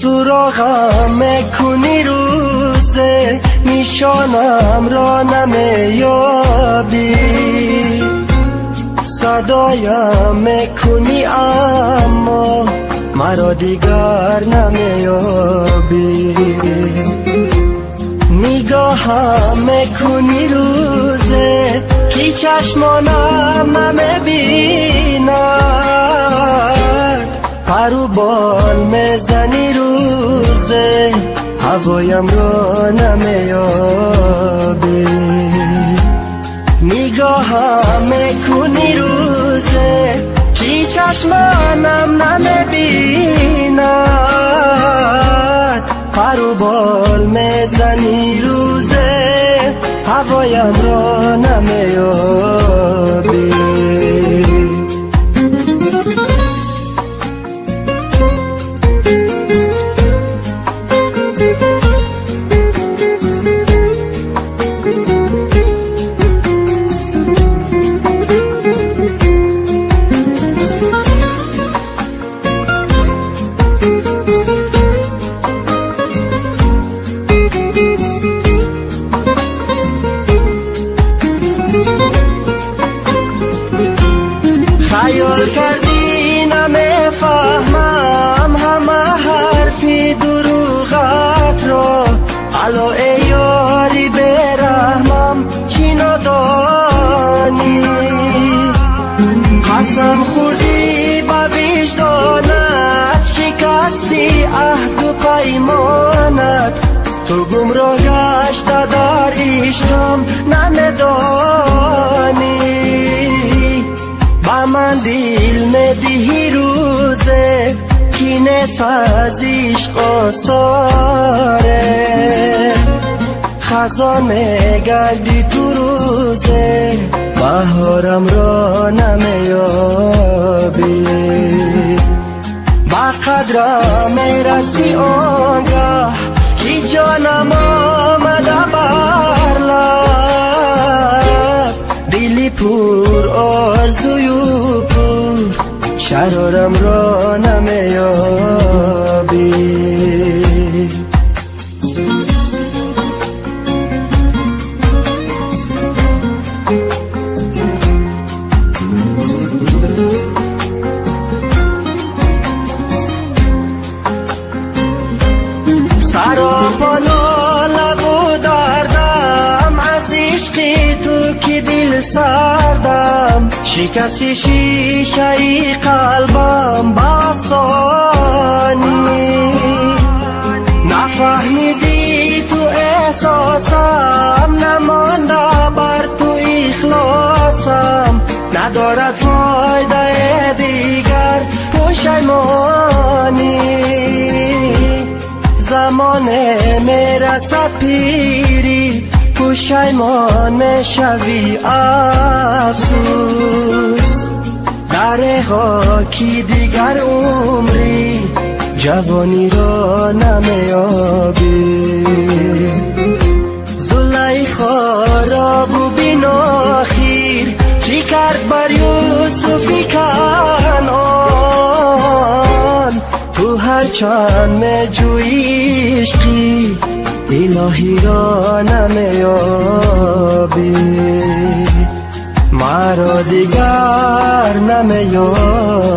سراغم میکنی روزه نشانم را نمیابی، صدایم میکنی اما مرا دیگر نمیابی، نگاهم میکنی روزه که چشمانم نمیبیند، پرو بال میزنی روزه هوایم را نمیابی، نگاهم میکنی روزه که چشمانم نمیبیند، پرو بال میزنی روزه هوایم را نمیابی. خیال کردی نمیفهمم همه حرفی دروغت را، الا ای یاری برحمم چی ندانی، قسم خوردی با وجدانت شکستی عهد و پیمانت، تو گمراه گشته در عشقم نمیدانی، با من دل میدهی روزه کی نیست از عشق آثاره، خزان میگردی تو روزه بهارم را نمیابی، با قدرم میرسی آنگاه کی جانم آمده بر لب، دلی پر آرزوی و پر شرارم را نمیابی. سراپانا لبو دردم از عشقی تو که دل سردم، شکستی شیشه قلبم باسانی، نفهمیدی تو احساسم نمانده بر تو اخلاصم، ندارد فایده دیگر پشیمانی، زمانه میرسد پیری پشیمان میشوی افسوس، در خاکی دیگر عمری جوانی را نمیابی، زلیخا را ببین آخر چی کرد بر یوسفی کنعان، تو هر چند می جویی عشقی الهی را نمیابی، مرا دیگر نمیابی.